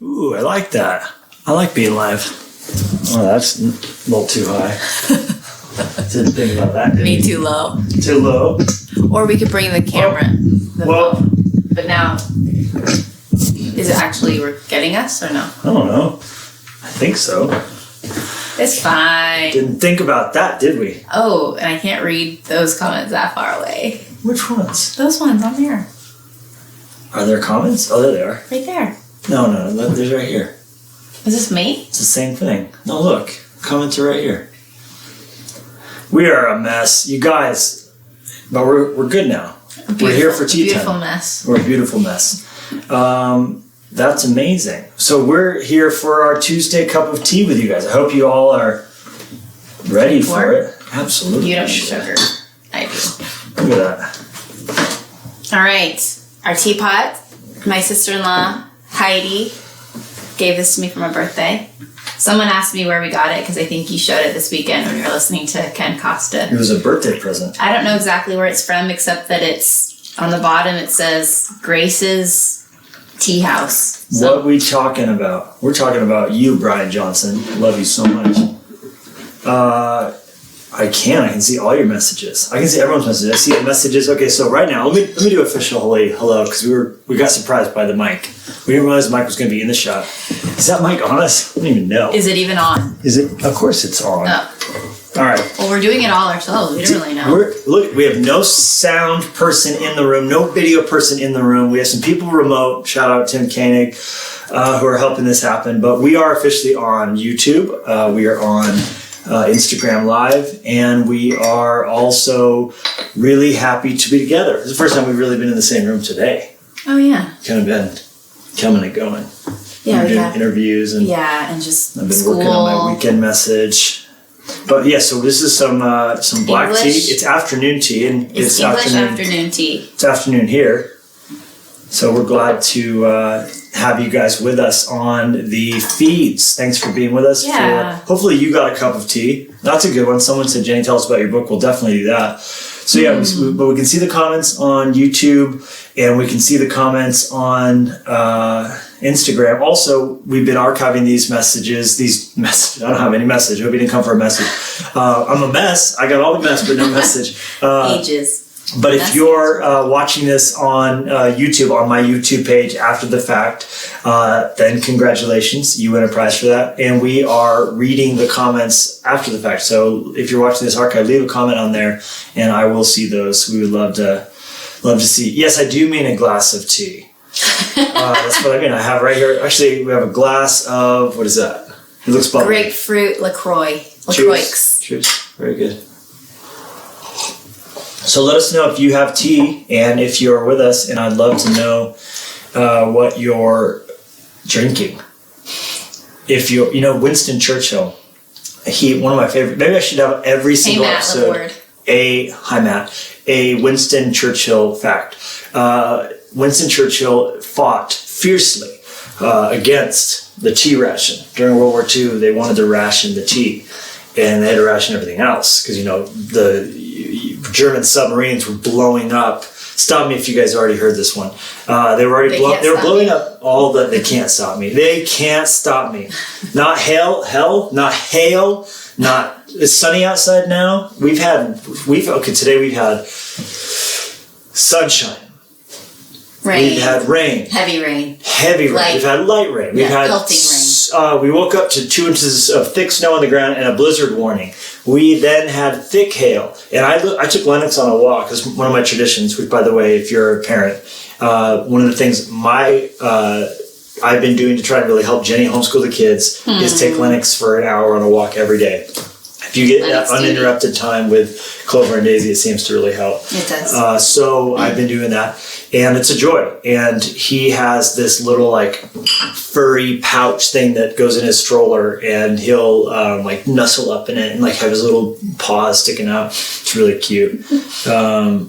Ooh, I like that. I like being live. Oh, that's a little too high. Didn't think about that. Me too low. Too low. Or we could bring the camera. Phone. But now, is it actually getting us or no? I don't know. I think so. It's fine. Didn't think about that, did we? Oh, and I can't read those comments that far away. Which ones? Those ones on there. Are there comments? Oh, there they are. Right there. No, there's right here. Is this me? It's the same thing. No, look. Comments are right here. We are a mess. You guys, but we're good now. We're here for tea beautiful time. Mess. We're a beautiful mess. That's amazing. So we're here for our Tuesday cup of tea with you guys. I hope you all are ready for it. Absolutely. You don't need sugar. I do. Look at that. All right. Our teapot. My sister-in-law, Heidi, gave this to me for my birthday. Someone asked me where we got it because I think you showed it this weekend when you were listening to Ken Costa. It was a birthday present. I don't know exactly where it's from, except that it's on the bottom. It says Grace's Tea House. So. What are we talking about? We're talking about you, Brian Johnson. Love you so much. I can see all your messages. I can see everyone's messages. I see the messages. Okay, so right now, let me do official hello because we got surprised by the mic. We didn't realize the mic was going to be in the shot. Is that mic on us? I don't even know. Is it even on? Is it? Of course it's on. Oh. All right. Well, we're doing it all ourselves. We don't really know. Look, we have no sound person in the room, no video person in the room. We have some people remote. Shout out Tim Koenig, who are helping this happen. But we are officially on YouTube. We are on Instagram Live, and we are also really happy to be together. This is the first time we've really been in the same room today. Oh yeah. Kind of been coming and going. Yeah, we're doing interviews and just I've been school. working on my weekend message. But yeah, so this is some black English. tea. It's afternoon tea, and it's English afternoon tea. It's afternoon here. So we're glad to have you guys with us on the feeds. Thanks for being with us. Yeah. Hopefully you got a cup of tea. That's a good one. Someone said, Jenny, tell us about your book. We'll definitely do that. So yeah, but we can see the comments on YouTube, and we can see the comments on Instagram. Also, we've been archiving these messages. I don't have any message. I hope you didn't come for a message. I'm a mess. I got all the mess, but no message. Ages. But if you're watching this on YouTube, on my YouTube page after the fact, then congratulations, you win a prize for that. And we are reading the comments after the fact. So if you're watching this archive, leave a comment on there, and I will see those. We would love to see. Yes, I do mean a glass of tea. That's what I mean. I have right here. Actually, we have a glass of, what is that? It looks bubbly. Grapefruit LaCroix. Cheers. Cheers. Very good. So let us know if you have tea and if you're with us, and I'd love to know what you're drinking. If Winston Churchill, one of my favorite, maybe I should have every single episode a Winston Churchill fact. Winston Churchill fought fiercely against the tea ration. During World War II, they wanted to ration the tea, and they had to ration everything else because, the German submarines were blowing up. Stop me if you guys already heard this one. They were blowing up all the. They can't stop me. They can't stop me. Not hell, not hail, not. It's sunny outside now. Today we've had sunshine. Rain. We've had rain. Heavy rain. We've had light rain. We've had pelting rain. We woke up to 2 inches of thick snow on the ground and a blizzard warning. We then had thick hail. And I took Lennox on a walk. It's one of my traditions, which, by the way, if you're a parent, one of the things I've been doing to try to really help Jenny homeschool the kids is take Lennox for an hour on a walk every day. If you get that uninterrupted time with Clover and Daisy, it seems to really help. It does. So I've been doing that, and it's a joy. And he has this little furry pouch thing that goes in his stroller, and he'll nuzzle up in it and have his little paws sticking out. It's really cute. So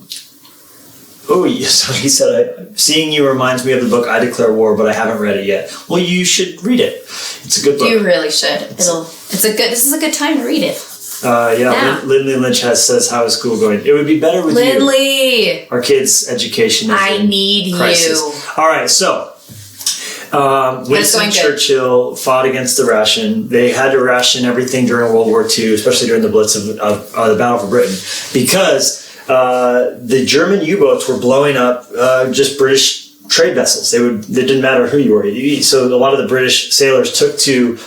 he said, seeing you reminds me of the book I Declare War, but I haven't read it yet. Well, you should read it. It's a good book. You really should. This is a good time to read it. Lindley Lynch says, how is school going? It would be better with Lindley. Our kids' education is I need crisis. you. All right, so Winston Churchill fought against the ration. They had to ration everything during World War II, especially during the Blitz of the Battle for Britain, because the German U-boats were blowing up just British trade vessels. They didn't matter who you were. So a lot of the British sailors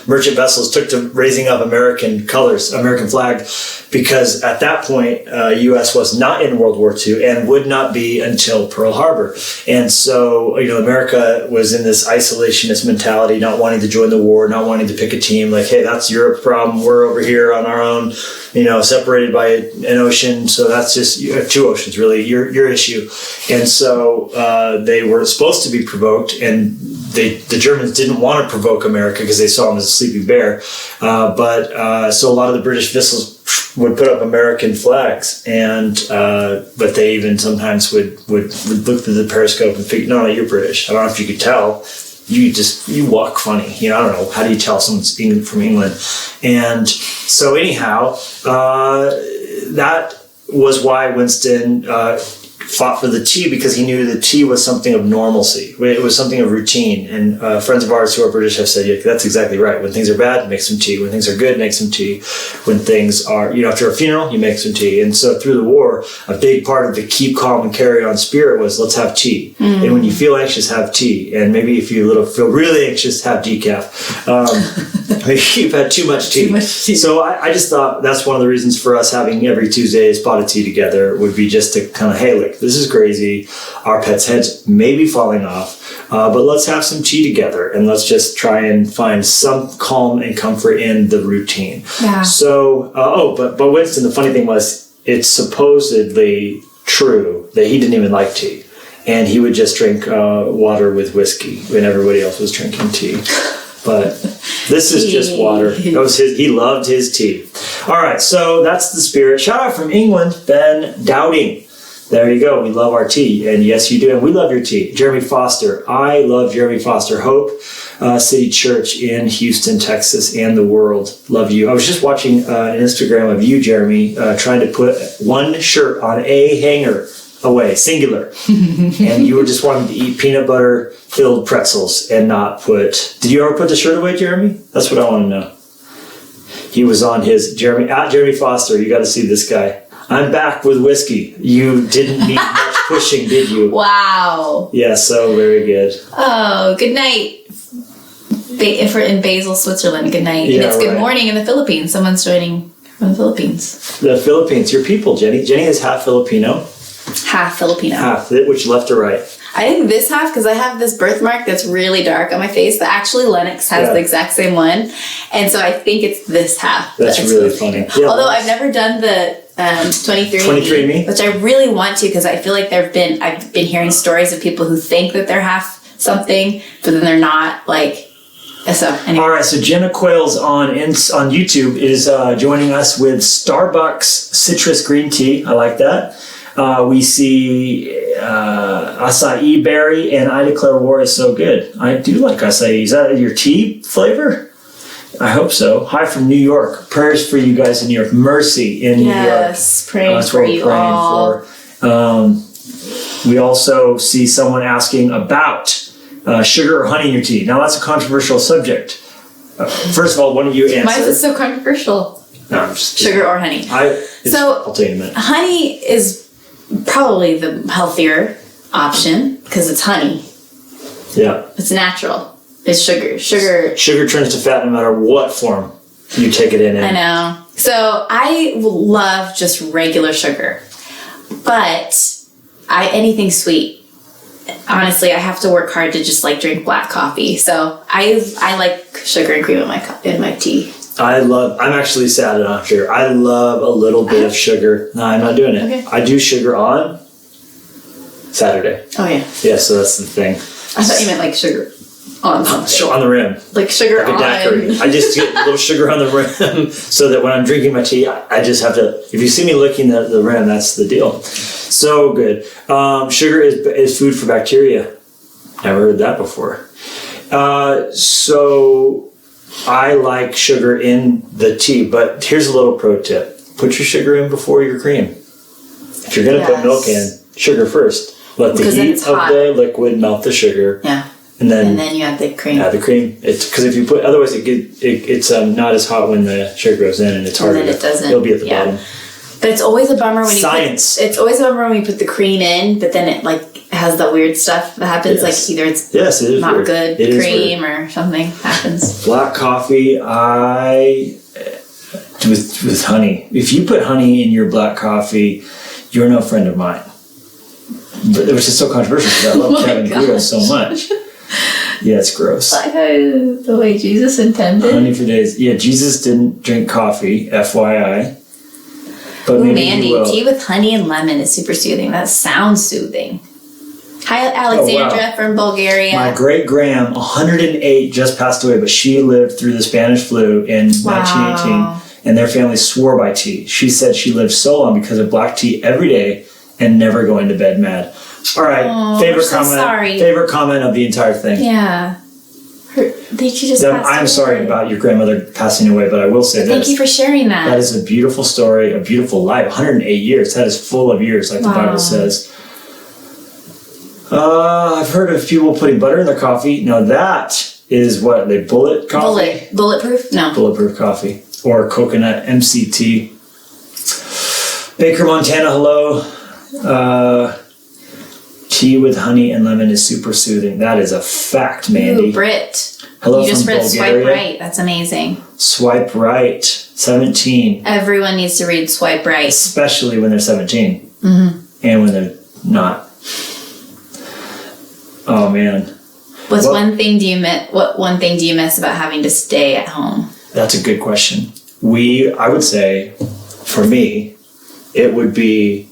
merchant vessels took to raising up American colors, American flag, because at that point, U.S. was not in World War II and would not be until Pearl Harbor. And so, America was in this isolationist mentality, not wanting to join the war, not wanting to pick a team. Like, hey, that's Europe's problem. We're over here on our own, separated by an ocean. So that's just two oceans, really, your issue. And so they were supposed to be provoked, and the Germans didn't want to provoke America because they saw them as a sleeping bear. So a lot of the British vessels would put up American flags, but they even sometimes would look through the periscope and figure, no, you're British. I don't know if you could tell. You walk funny. I don't know. How do you tell someone's from England? And so anyhow, that was why Winston fought for the tea, because he knew the tea was something of normalcy. It was something of routine. And friends of ours who are British have said, yeah, that's exactly right. When things are bad, make some tea. When things are good, make some tea. When things are, after a funeral, you make some tea. And so through the war, a big part of the keep calm and carry on spirit was, let's have tea. Mm-hmm. And when you feel anxious, have tea. And maybe if you feel really anxious, have decaf. Maybe you've had too much tea. So I just thought that's one of the reasons for us having every Tuesday a spot of tea together would be just to kind of, hey, look, this is crazy. Our pets' heads may be falling off, but let's have some tea together and let's just try and find some calm and comfort in the routine. Yeah. So, but Winston, the funny thing was, it's supposedly true that he didn't even like tea. And he would just drink water with whiskey when everybody else was drinking tea. But this is just water. That was he loved his tea. All right, so that's the spirit. Shout out from England, Ben Dowding. There you go. We love our tea. And yes, you do. And we love your tea. Jeremy Foster. I love Jeremy Foster. Hope City Church in Houston, Texas, and the world. Love you. I was just watching an Instagram of you, Jeremy, trying to put one shirt on a hanger away, singular. And you were just wanting to eat peanut butter filled pretzels and not put... Did you ever put the shirt away, Jeremy? That's what I want to know. He was on his... Jeremy Foster. You got to see this guy. I'm back with whiskey. You didn't need much pushing, did you? Wow. Yeah, so very good. Oh, good night. In Basel, Switzerland, good night. Yeah, and it's good morning in the Philippines. Someone's joining from the Philippines. The Philippines, your people, Jennie. Jennie is half Filipino. Half Filipino. Half, which left or right? I think this half, because I have this birthmark that's really dark on my face, that actually Lennox has the exact same one. And so I think it's this half. That's really funny. Yeah, although I've never done the 23andMe, which I really want to, because I feel like I've been hearing stories of people who think that they're half something, but then they're not. So anyway. All right, so Jenna Quayles on YouTube is joining us with Starbucks citrus green tea. I like that. We see acai berry, and I declare war is so good. I do like acai. Is that your tea flavor? I hope so. Hi from New York. Prayers for you guys in New York. Mercy in New York. Yes, praying for you all. We also see someone asking about sugar or honey in your tea. Now, that's a controversial subject. First of all, why don't you answer? Why is it so controversial? No, I'm just sugar or honey? I'll tell you in a minute. Honey is probably the healthier option because it's honey. Yeah. It's natural. It's sugar. Sugar turns to fat no matter what form you take it in. I know. So I love just regular sugar. But anything sweet. Honestly, I have to work hard to just drink black coffee. So I like sugar and cream in my tea. I'm actually sad enough here. I love a little bit of sugar. No, I'm not doing it. Okay. I do sugar on Saturday. Oh, yeah. Yeah, so that's the thing. I thought you meant sugar on something. On the rim. Sugar on. A daiquiri. I just get a little sugar on the rim so that when I'm drinking my tea, I just have to... If you see me licking the rim, that's the deal. So good. Sugar is food for bacteria. Never heard that before. So... I like sugar in the tea, but here's a little pro tip. Put your sugar in before your cream. If you're going to put milk in, sugar first. Let the heat of the liquid melt the sugar. Yeah. And then you add the cream. Add the cream. Because if you put, otherwise it's not as hot when the sugar goes in, and it's harder. And then it doesn't. It'll be at the bottom. But it's always a bummer when It's always a bummer when you put the cream in, but then it like has the weird stuff that happens. Like either it's it is not weird. good cream or something happens. Black coffee, with honey. If you put honey in your black coffee, you're no friend of mine. But, which is so controversial because I love Kevin Guido so much. Yeah, it's gross. Like the way Jesus intended. Honey for days. Yeah, Jesus didn't drink coffee, FYI. But maybe Mandy, tea with honey and lemon is super soothing. That sounds soothing. Hi, Alexandra from Bulgaria. My great-gram, 108, just passed away, but she lived through the Spanish flu in 1918, and their family swore by tea. She said she lived so long because of black tea every day and never going to bed mad. All right, favorite comment of the entire thing. Yeah. I'm sorry about your grandmother passing away, but I will say this. Thank you for sharing that. That is a beautiful story, a beautiful life. 108 years. That is full of years, like the Bible says. I've heard of people putting butter in their coffee. Now that is what they bullet coffee. Bulletproof? No. Bulletproof coffee or coconut MCT. Baker, Montana. Hello. Tea with honey and lemon is super soothing. That is a fact, Mandy. Ooh, Brit. Hello you just from read Bulgaria. Swipe Right. That's amazing. Swipe Right. 17. Everyone needs to read Swipe Right. Especially when they're 17. Mm-hmm. And when they're not. Oh, man. What one thing do you miss about having to stay at home? That's a good question. I would say, for me, it would be,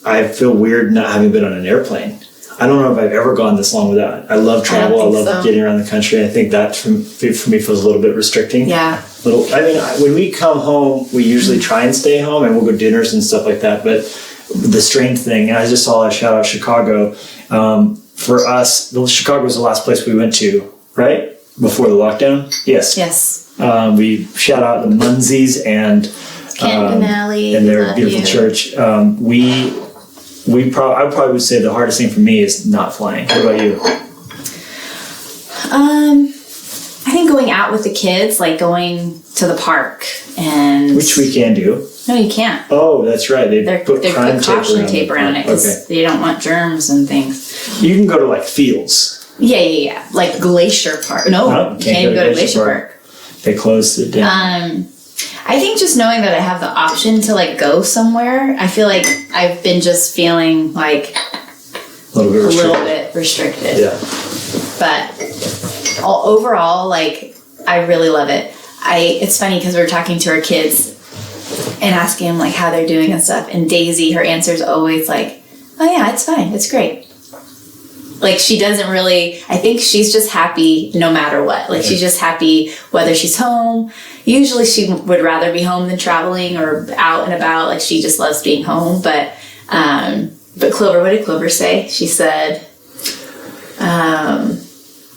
I feel weird not having been on an airplane. I don't know if I've ever gone this long without. I love travel. I love getting around the country. I think that for me feels a little bit restricting. Yeah. When we come home, we usually try and stay home, and we'll go dinners and stuff like that. But the strange thing, and I just saw a shout out Chicago. For us, Chicago was the last place we went to, right? Before the lockdown? Yes. Yes. We shout out the Munsies and Canton Alley and their beautiful church. I probably would say the hardest thing for me is not flying. What about you? I think going out with the kids, like going to the park and which we can do. No, you can't. Oh, that's right. They put caution tape around it because they don't want germs and things. You can go to like fields. Yeah. Like Glacier Park. No, you can't even go to Glacier Park. They closed it down. I think just knowing that I have the option to like go somewhere, I feel like I've been just feeling like a little bit restricted. Yeah. But overall, like I really love it. It's funny because we were talking to our kids and asking them like how they're doing and stuff, and Daisy, her answer is always like, "Oh yeah, it's fine, it's great." Like she doesn't really. I think she's just happy no matter what. Like she's just happy whether she's home. Usually she would rather be home than traveling or out and about. Like she just loves being home. But Clover, what did Clover say? She said,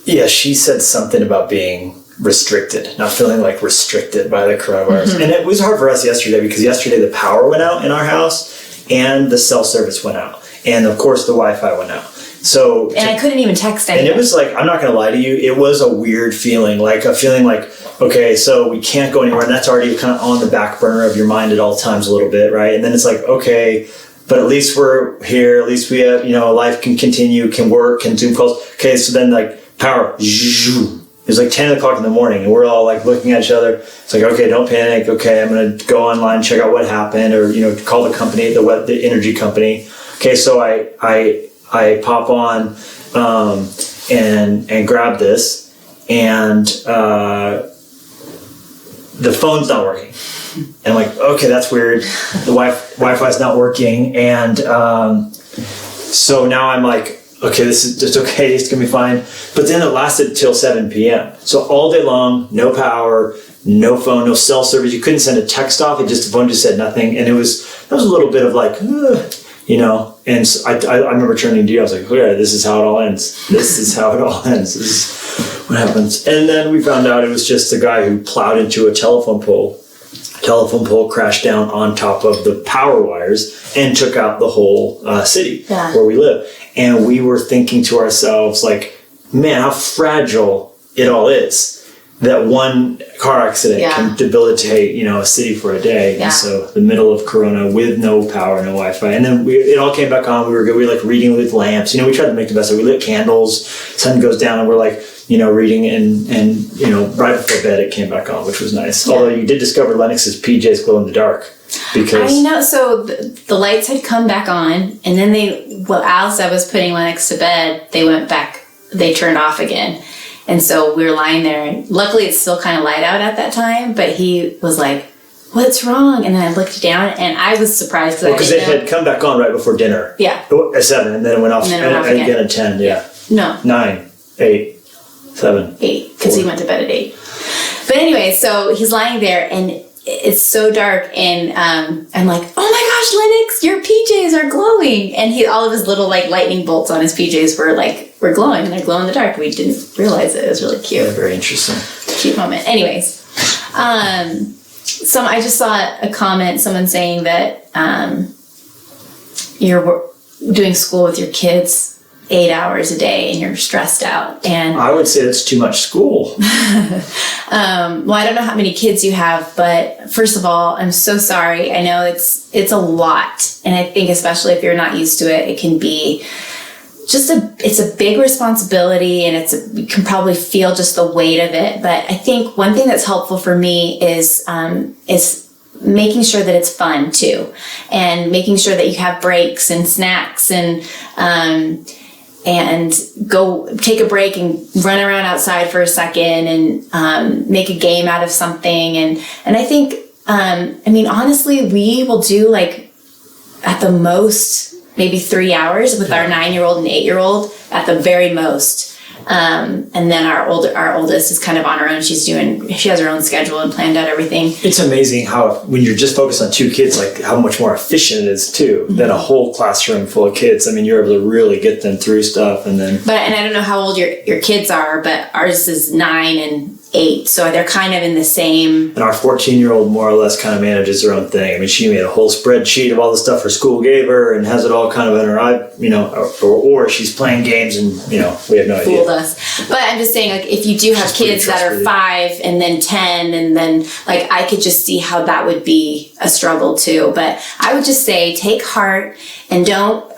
yeah, she said something about being restricted, not feeling like restricted by the coronavirus. Mm-hmm. And it was hard for us yesterday because yesterday the power went out in our house and the cell service went out. And of course the Wi-Fi went out. I couldn't even text anyone. And it was like, I'm not going to lie to you, it was a weird feeling, like a feeling like, okay, so we can't go anywhere. And that's already kind of on the back burner of your mind at all times a little bit, right? And then it's like, okay, but at least we're here. At least we have, life can continue, can work, can Zoom calls. Okay, so then like power, it was like 10 o'clock in the morning and we're all like looking at each other. It's like, okay, don't panic. Okay, I'm going to go online, check out what happened, or, call the company, the energy company. Okay, so I pop on and grab this, and the phone's not working. And I'm like, okay, that's weird. The Wi-Fi's not working, and so now I'm like, okay, it's okay, it's gonna be fine. But then it lasted till 7 p.m. So all day long, no power, no phone, no cell service. You couldn't send a text off. The phone just said nothing, and that was a little bit of like, And so I remember turning to you. I was like, okay, this is how it all ends. This is how it all ends. This is what happens. And then we found out it was just a guy who plowed into a telephone telephone pole crashed down on top of the power wires and took out the whole city where we live. And we were thinking to ourselves, like, man, how fragile it all is. That one car accident can debilitate, a city for a day. Yeah. And so the middle of Corona with no power, no Wi-Fi. And then it all came back on. We were good. We were like reading with lamps. We tried to make the best of it. We lit candles. Sun goes down and we're like, reading and right before bed it came back on, which was nice. Yeah. Although you did discover Lennox's PJs glow in the dark. Because I know. So the lights had come back on and then as I was putting Lennox to bed, they turned off again. And so we were lying there, and luckily it's still kind of light out at that time, but he was like, what's wrong? And then I looked down, and I was surprised. Because it had come back on right before dinner. Yeah. At 7, and then it went off, again at 10, No. 9, 8, 7. 8, because he went to bed at 8. But anyway, so he's lying there, and it's so dark, and I'm like, oh my gosh, Lennox, your PJs are glowing. And all of his little lightning bolts on his PJs were glowing, and they're glow in the dark. We didn't realize it. It was really cute. Yeah, very interesting. Cute moment. Anyways, I just saw a comment, someone saying that you're doing school with your kids 8 hours a day and you're stressed out. And I would say that's too much school. Well, I don't know how many kids you have, but first of all, I'm so sorry. I know it's a lot. And I think especially if you're not used to it, it can be it's a big responsibility, and you can probably feel just the weight of it. But I think one thing that's helpful for me is making sure that it's fun too, and making sure that you have breaks and snacks and go take a break and run around outside for a second and make a game out of something. And I think, honestly, we will do at the most maybe 3 hours with our 9-year-old and 8-year-old at the very most. And then our oldest is kind of on her own. She has her own schedule and planned out everything. It's amazing how when you're just focused on 2 kids, how much more efficient it is too, than a whole classroom full of kids. You're able to really get them through stuff and I don't know how old your kids are, but ours is 9 and 8. So they're kind of in the same. And our 14-year-old more or less kind of manages her own thing. She made a whole spreadsheet of all the stuff her school gave her and has it all kind of in her eye, or she's playing games and, we have no idea. Fooled us. But I'm just saying, if you do have kids that are 5 and then 10 and then I could just see how that would be a struggle too. But I would just say take heart and don't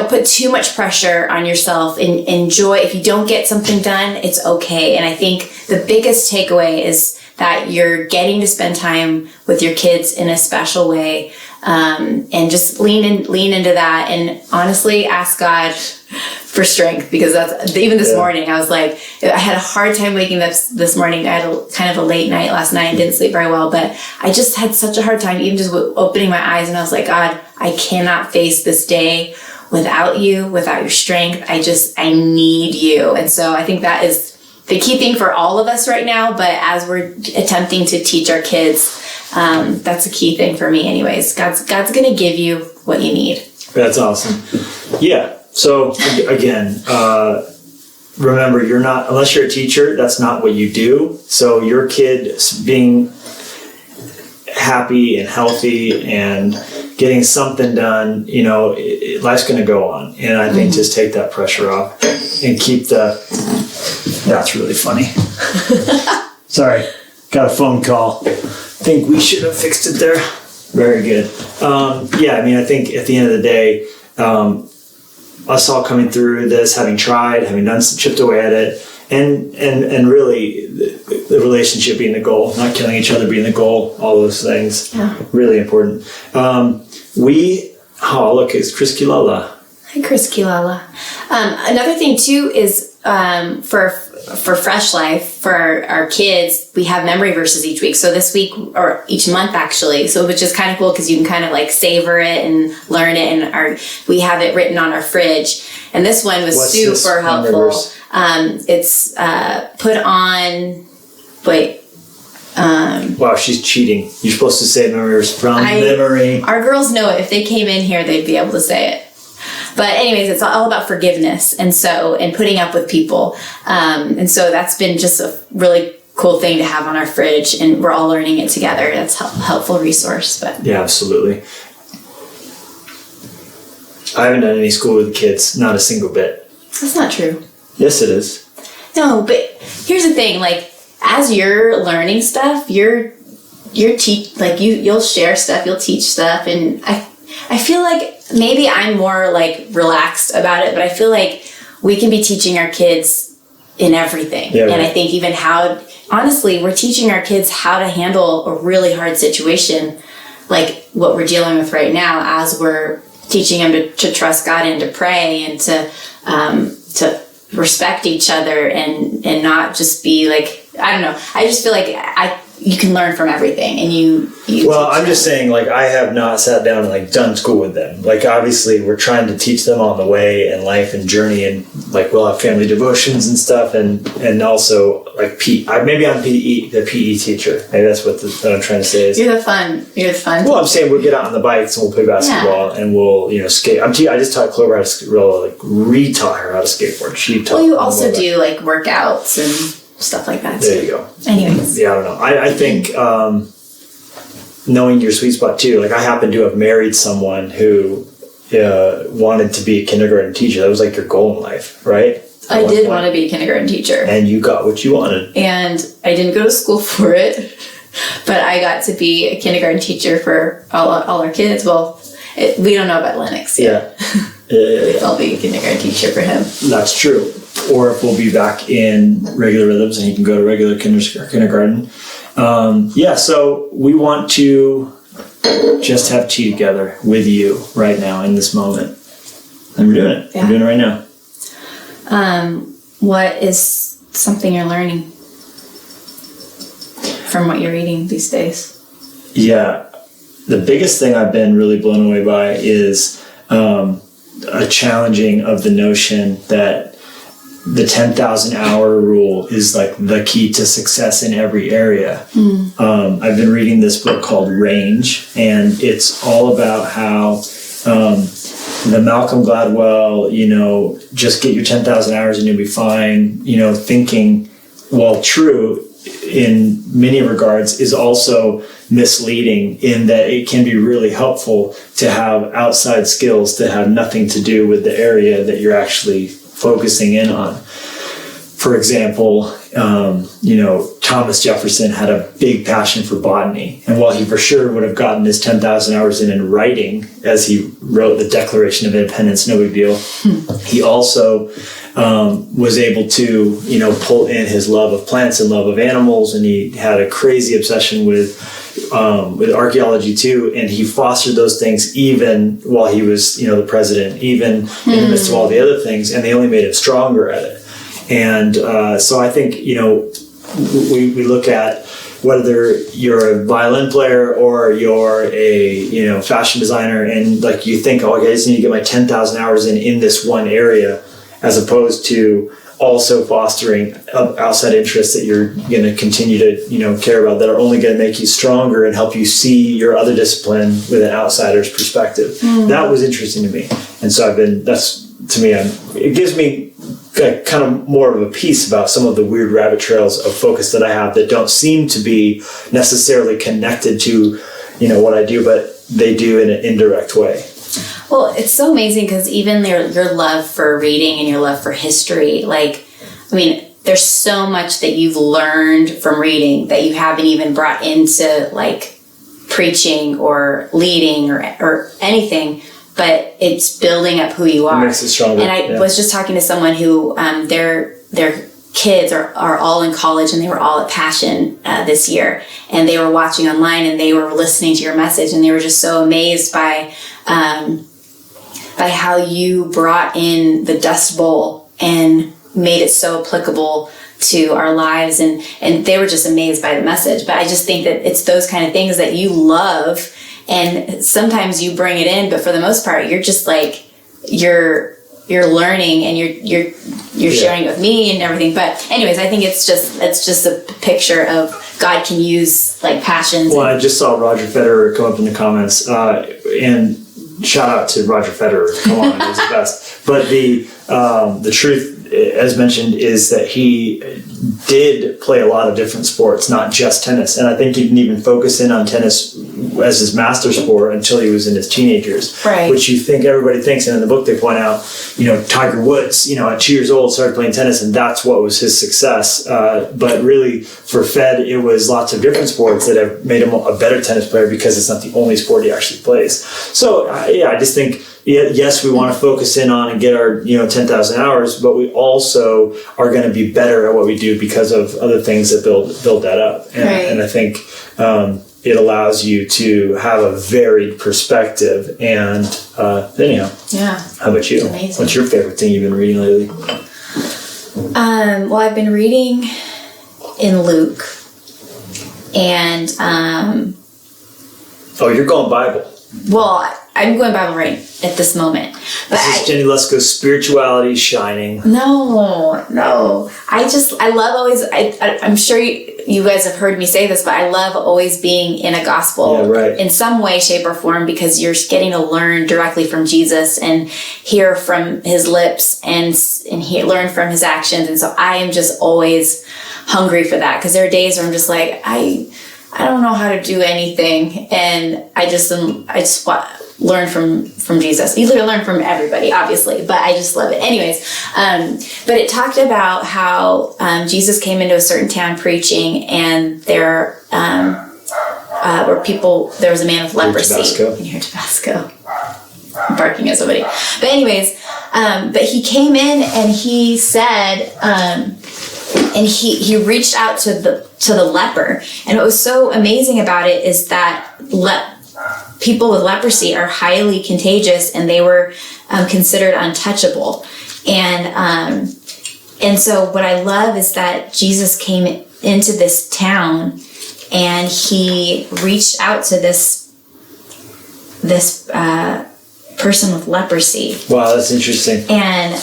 put too much pressure on yourself, and enjoy. If you don't get something done, it's okay. And I think the biggest takeaway is that you're getting to spend time with your kids in a special way, and just lean into that. And honestly, ask God for strength, because even this morning, I was like, I had a hard time waking up this morning. I had kind of a late night last night and didn't sleep very well, but I just had such a hard time even just opening my eyes, and I was like, God, I cannot face this day without you, without your strength. I need you. And so I think that is the key thing for all of us right now. But as we're attempting to teach our kids, that's a key thing for me anyways. God's going to give you what you need. That's awesome. Yeah. So again, remember, you're not, unless you're a teacher, that's not what you do. So your kid being happy and healthy and getting something done, life's going to go on. And I think just take that pressure off and keep that's really funny. Sorry, got a phone call. Think we should have fixed it there. Very good. I think at the end of the day, us all coming through this, having tried, having done some chipped away at it, and really the relationship being the goal, not killing each other being the goal, all those things, really important. Look, it's Chris Kilala. Hi, Chris Kilala. Another thing too is for Fresh Life, for our kids, we have memory verses each week. So this week, or each month actually, so which is kind of cool because you can kind of savor it and learn it, and we have it written on our fridge. And this one was super helpful. It's put on. Wait. Wow, she's cheating. You're supposed to say memories from memory. Our girls know it. If they came in here, they'd be able to say it. But anyways, it's all about forgiveness and putting up with people. And so that's been just a really cool thing to have on our fridge, and we're all learning it together. That's a helpful resource. But yeah, absolutely. I haven't done any school with kids, not a single bit. That's not true. Yes, it is. No, but here's the thing, like, as you're learning stuff, you'll share stuff, you'll teach stuff, and I feel like maybe I'm more like relaxed about it, but I feel like we can be teaching our kids in everything. Yeah, and right. I think even honestly, we're teaching our kids how to handle a really hard situation, like what we're dealing with right now, as we're teaching them to trust God and to pray and to respect each other and not just be like, I don't know. I just feel like you can learn from everything, and you well, I'm just saying, like, I have not sat down and like done school with them. Like, obviously we're trying to teach them on the way and life and journey, and like we'll have family devotions and stuff, and also like maybe I'm the PE teacher. Maybe that's what I'm trying to say is you're the fun well, I'm saying we'll get out on the bikes and we'll play basketball and we'll skate. I just taught Clover how to re-taught her how to skateboard. She taught. Well, you also do like workouts and stuff like that. There you go. Anyways. Yeah, I don't know. I think knowing your sweet spot too. Like, I happen to have married someone who wanted to be a kindergarten teacher. That was like your goal in life, right? I did want to be a kindergarten teacher. And you got what you wanted. And I didn't go to school for it, but I got to be a kindergarten teacher for all our kids. Well, we don't know about Lennox yet. Yeah. I'll be a kindergarten teacher for him. That's true. Or if we'll be back in regular rhythms and he can go to regular kindergarten. So we want to just have tea together with you right now in this moment. And we're doing it. Yeah. We're doing it right now. What is something you're learning from what you're reading these days? Yeah. The biggest thing I've been really blown away by is a challenging of the notion that the 10,000 hour rule is like the key to success in every area. I've been reading this book called Range, and it's all about how the Malcolm Gladwell, just get your 10,000 hours and you'll be fine, thinking, while true in many regards, is also misleading in that it can be really helpful to have outside skills that have nothing to do with the area that you're actually focusing in on. For example, Thomas Jefferson had a big passion for botany. And while he for sure would have gotten his 10,000 hours in writing, as he wrote the Declaration of Independence, no big deal, he also was able to, pull in his love of plants and love of animals. And he had a crazy obsession with archaeology too. And he fostered those things even while he was, the president, even in the midst of all the other things. And they only made him stronger at it. And so I think, we look at whether you're a violin player or you're a, fashion designer, and like you think, I just need to get my 10,000 hours in this one area, as opposed to also fostering outside interests that you're going to continue to, care about, that are only going to make you stronger and help you see your other discipline with an outsider's perspective. That was interesting to me. And so it gives me kind of more of a piece about some of the weird rabbit trails of focus that I have that don't seem to be necessarily connected to, what I do, but they do in an indirect way. Well, it's so amazing because even your love for reading and your love for history, there's so much that you've learned from reading that you haven't even brought into preaching or leading or anything. But it's building up who you are. It makes it stronger. And I was just talking to someone who their kids are all in college, and they were all at Passion this year, and they were watching online and they were listening to your message, and they were just so amazed by how you brought in the Dust Bowl and made it so applicable to our lives, and they were just amazed by the message. But I just think that it's those kind of things that you love. And sometimes you bring it in, but for the most part, you're just you're learning and you're sharing it with me and everything. But anyways, I think it's just a picture of God can use passions. Well, I just saw Roger Federer come up in the comments, and shout out to Roger Federer. Come on, he was the best. But the truth, as mentioned, is that he did play a lot of different sports, not just tennis. And I think he didn't even focus in on tennis as his master sport until he was in his teenagers. Right. Which everybody thinks, and in the book they point out, Tiger Woods, at 2 years old started playing tennis, and that's what was his success. But really, for Fed, it was lots of different sports that have made him a better tennis player because it's not the only sport he actually plays. So, I just think, yes, we want to focus in on and get our 10,000 hours, but we also are going to be better at what we do because of other things that build that up. And I think it allows you to have a varied perspective. And anyhow, how about you? Amazing. What's your favorite thing you've been reading lately? Well, I've been reading in Luke, and you're going Bible. Well, I'm going Bible right at this moment. But this is Jennie Lusko's Spirituality Shining. No. I love always, I'm sure you guys have heard me say this, but I love always being in a gospel in some way, shape, or form, because you're getting to learn directly from Jesus and hear from his lips and learn from his actions. And so I am just always hungry for that, because there are days where I'm just like, I don't know how to do anything, and I just learn from Jesus. You learn from everybody, obviously, but I just love it. Anyways, but it talked about how Jesus came into a certain town preaching, and there were people. There was a man with leprosy. Can you hear Tabasco? I'm barking at somebody. But anyways, but he came in and he said. And he reached out to the leper. And what was so amazing about it is that people with leprosy are highly contagious, and they were considered untouchable. And so what I love is that Jesus came into this town, and he reached out to this person with leprosy. Wow, that's interesting. And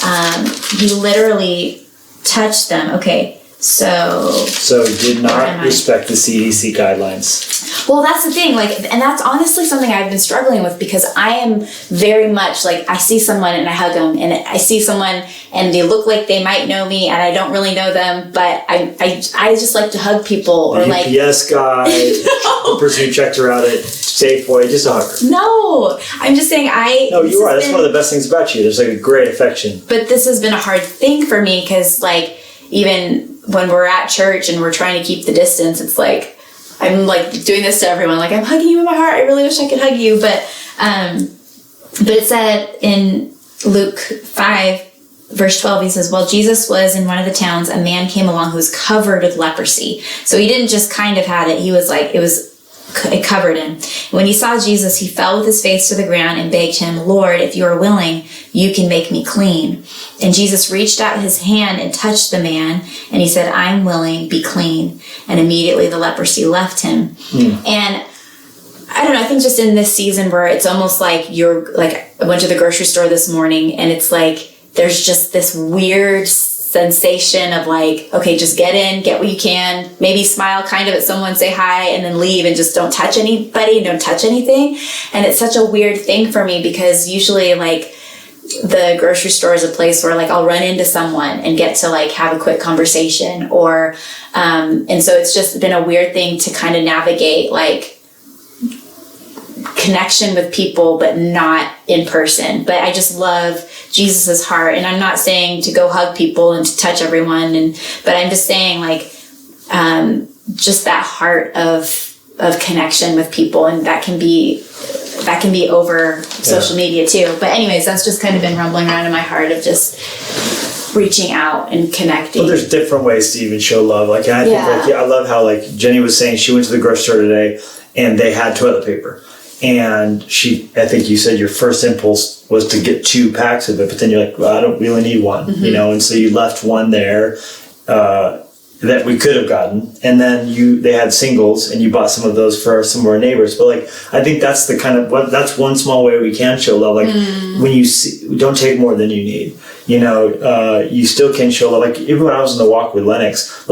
he literally touched them. Okay, so did not respect the CDC guidelines. Well, that's the thing, and that's honestly something I've been struggling with, because I am very much I see someone and I hug them, and I see someone and they look like they might know me, and I don't really know them, but I just like to hug people, or UPS guy, the person who checked her out at Safeway, just a hugger. No, I'm just saying No, you are. That's one of the best things about you. There's a great affection. But this has been a hard thing for me, because even when we're at church and we're trying to keep the distance, it's I'm doing this to everyone. I'm hugging you in my heart. I really wish I could hug you. But it said in Luke 5, verse 12, he says, while Jesus was in one of the towns, a man came along who was covered with leprosy. So he didn't just kind of had it. He was it covered him. When he saw Jesus, he fell with his face to the ground and begged him, Lord, if you are willing, you can make me clean. And Jesus reached out his hand and touched the man, and he said, I'm willing, be clean. And immediately the leprosy left him. And I don't know, I think just in this season where it's almost I went to the grocery store this morning, and it's there's just this weird sensation of okay, just get in, get what you can, maybe smile kind of at someone, say hi, and then leave, and just don't touch anybody, don't touch anything. And it's such a weird thing for me, because usually the grocery store is a place where I'll run into someone and get to have a quick conversation, or and so it's just been a weird thing to kind of navigate connection with people, but not in person. But I just love Jesus's heart, and I'm not saying to go hug people and to touch everyone, but I'm just saying just that heart of connection with people, and that can be over social media too. But anyways, that's just kind of been rumbling around in my heart of just reaching out and connecting. Well, there's different ways to even show love. And I think I love how Jennie was saying she went to the grocery store today and they had toilet paper. And I think you said your first impulse was to get 2 packs of it, but then you're like, well, I don't really need one, and so you left one there that we could have gotten, and then they had singles, and you bought some of those for some of our neighbors. But I think that's the kind of that's one small way we can show love. When you see, don't take more than you need. You still can show love. Even when I was in the walk with Lennox,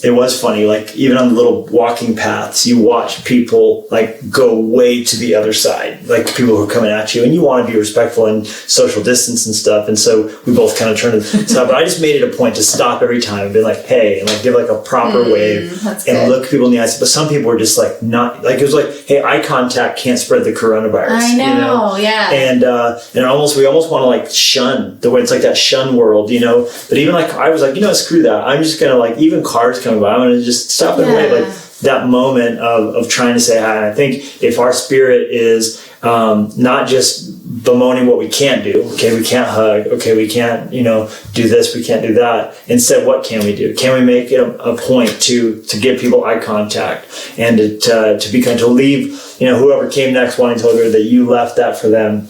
it was funny, like even on the little walking paths, you watch people like go way to the other side, like people who are coming at you, and you want to be respectful and social distance and stuff. And so we both kind of turned to the side, but I just made it a point to stop every time and be like, hey, and like give like a proper wave and look people in the eyes. But some people were just like not, like it was like, hey, eye contact can't spread the coronavirus. I know, yeah. And we almost want to like shun the way it's like that shun world, you know. But even like I was like, you know, screw that. I'm just gonna like, even cars coming by, I'm gonna just stop and wait. Like that moment of trying to say hi. And I think if our spirit is not just bemoaning what we can't do, okay, we can't hug, okay, we can't, you know, do this, we can't do that. Instead, what can we do? Can we make it a point to give people eye contact and to be kind to leave, you know, whoever came next wanting to tell her that you left that for them.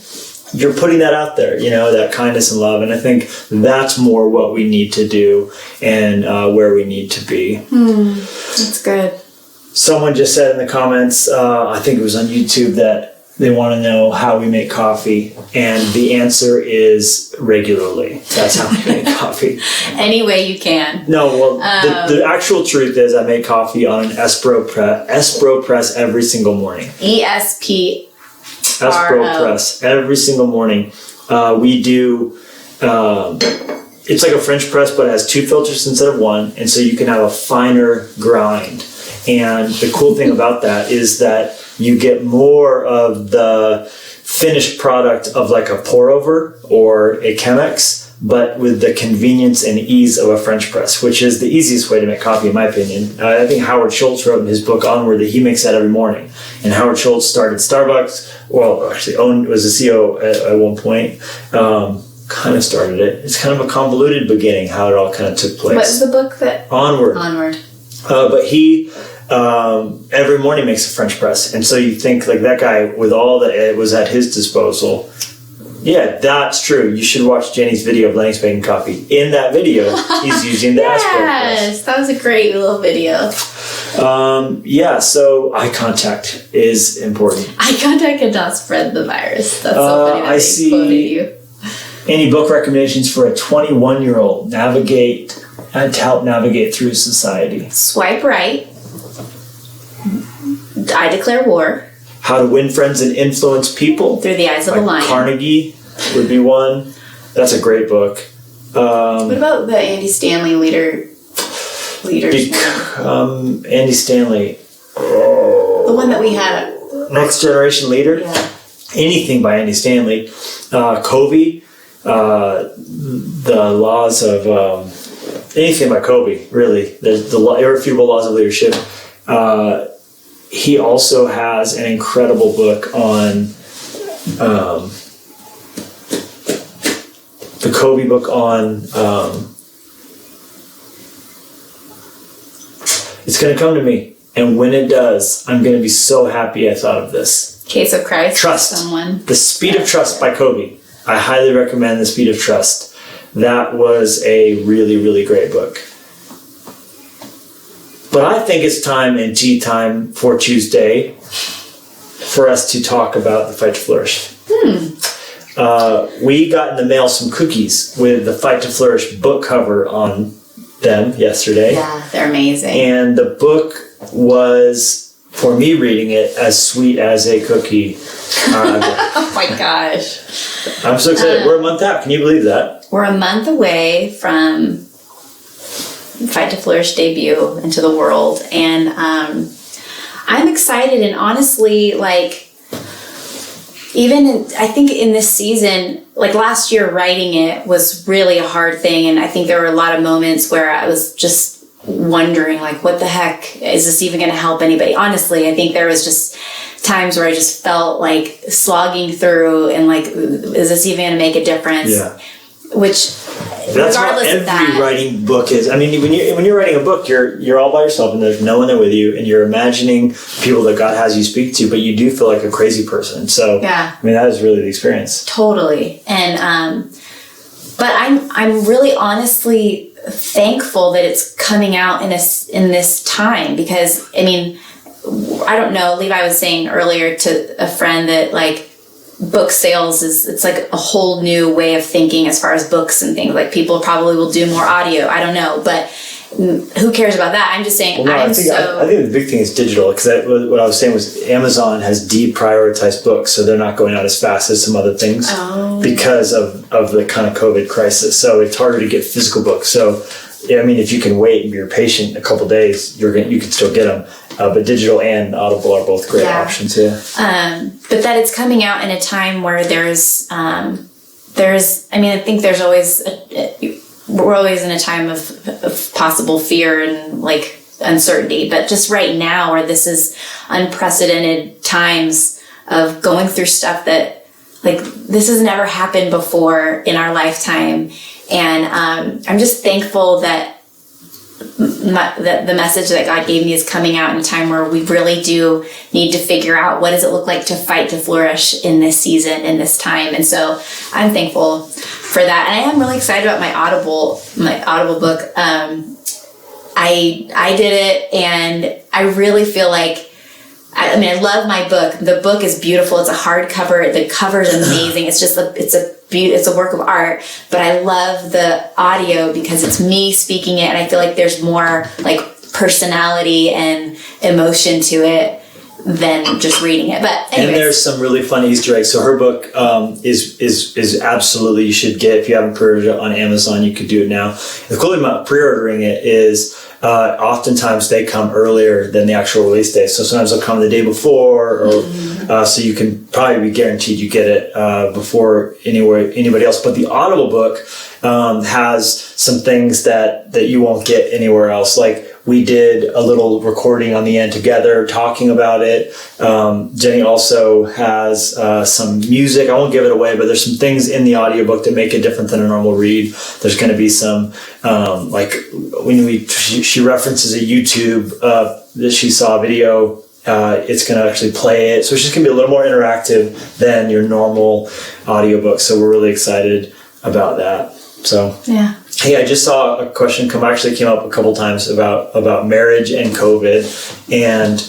You're putting that out there, you know, that kindness and love. And I think that's more what we need to do and where we need to be. That's good. Someone just said in the comments, I think it was on YouTube, that they want to know how we make coffee. And the answer is regularly. That's how we make coffee. Any way you can. No, well, the actual truth is I make coffee on an Espro press every single morning. ESP. Espro press every single morning. We do it's like a French press, but it has 2 filters instead of 1, and so you can have a finer grind. And the cool thing about that is that you get more of the finished product of like a pour over or a Chemex, but with the convenience and ease of a French press, which is the easiest way to make coffee, in my opinion. I think Howard Schultz wrote in his book Onward that he makes that every morning. And Howard Schultz started Starbucks. Well, actually was a CEO at one point. Kind of started it. It's kind of a convoluted beginning, how it all kind of took place. What's the book that? Onward. But he every morning makes a French press. And so you think like that guy with all that it was at his disposal. Yeah, that's true. You should watch Jennie's video of Lennox making coffee. In that video, he's using the Espro press. Yes, that was a great little video. So eye contact is important. Eye contact cannot spread the virus. That's so funny that I see. Quoted you. Any book recommendations for a 21-year-old to help navigate through society? Swipe right. I Declare War. How to Win Friends and Influence People. Through the Eyes of a Lion. Carnegie would be one. That's a great book. What about the Andy Stanley leaders? Andy Stanley. The one that we had. Next Generation Leader? Yeah. Anything by Andy Stanley. Covey. The laws of... anything by Covey, really. The Irrefutable Laws of Leadership. He also has an incredible book on the Covey book on it's going to come to me, and when it does, I'm going to be so happy I thought of this. Case of Christ. Trust. Someone. The Speed of Trust by Covey. I highly recommend The Speed of Trust. That was a really, really great book. But I think it's time and tea time for Tuesday for us to talk about the Fight to Flourish. We got in the mail some cookies with the Fight to Flourish book cover on them yesterday. Yeah, they're amazing. And the book was, for me reading it, as sweet as a cookie. Oh my gosh. I'm so excited. We're a month out. Can you believe that? We're a month away from Fight to Flourish debut into the world, and I'm excited. And honestly, like, I think in this season, like last year, writing it was really a hard thing, and I think there were a lot of moments where I was just wondering, like, what the heck is this even going to help anybody? Honestly, I think there was just times where I just felt like slogging through and like, is this even going to make a difference? Yeah. Which, that's how every writing book is. I mean, when you're writing a book, you're all by yourself and there's no one there with you, and you're imagining people that God has you speak to, but you do feel like a crazy person. So yeah, I mean, that is really the experience. Totally. And but I'm really honestly thankful that it's coming out in this time, because I mean, I don't know, Levi was saying earlier to a friend that, like, book sales it's like a whole new way of thinking as far as books and things. Like people probably will do more audio. I don't know, but who cares about that? I'm just saying. I think the big thing is digital, because what I was saying was Amazon has deprioritized books, so they're not going out as fast as some other things because of the kind of COVID crisis. So it's harder to get physical books. So I mean, if you can wait and you're patient a couple days, you can still get them. But digital and Audible are both great options. Yeah. But that it's coming out in a time where there's I think there's always we're always in a time of possible fear and like uncertainty, but just right now where this is unprecedented times of going through stuff that like this has never happened before in our lifetime. And I'm just thankful that that the message that God gave me is coming out in a time where we really do need to figure out what does it look like to fight to flourish in this season, in this time. And so I'm thankful for that. And I am really excited about my Audible book. I did it, and I really feel like, I love my book. The book is beautiful. It's a hardcover. The cover is amazing. It's just it's a work of art. But I love the audio because it's me speaking it, and I feel like there's more like personality and emotion to it than just reading it. But anyways. And there's some really fun Easter eggs. So her book is absolutely, you should get. If you haven't pre-ordered it on Amazon, you could do it now. The cool thing about pre-ordering it is oftentimes they come earlier than the actual release day. So sometimes they'll come the day before, or so you can probably be guaranteed you get it before anybody else. But the Audible book has some things that you won't get anywhere else. Like we did a little recording on the end together talking about it. Jennie also has some music. I won't give it away, but there's some things in the audiobook that make it different than a normal read. There's going to be some, like when she references a YouTube that she saw a video, it's going to actually play it. So it's just going to be a little more interactive than your normal audiobook. So we're really excited about that. So yeah. Hey, I just saw a question came up a couple times about marriage and COVID, and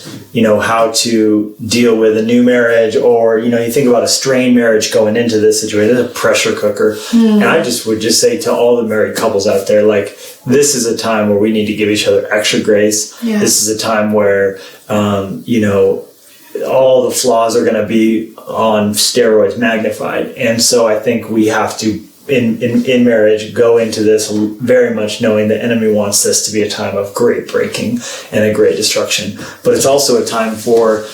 how to deal with a new marriage, or you think about a strained marriage going into this situation. It's a pressure cooker, and I would just say to all the married couples out there, like, this is a time where we need to give each other extra grace. Yeah. This is a time where all the flaws are going to be on steroids, magnified, and so I think we have to. In marriage, go into this very much knowing the enemy wants this to be a time of great breaking and a great destruction. But it's also a time for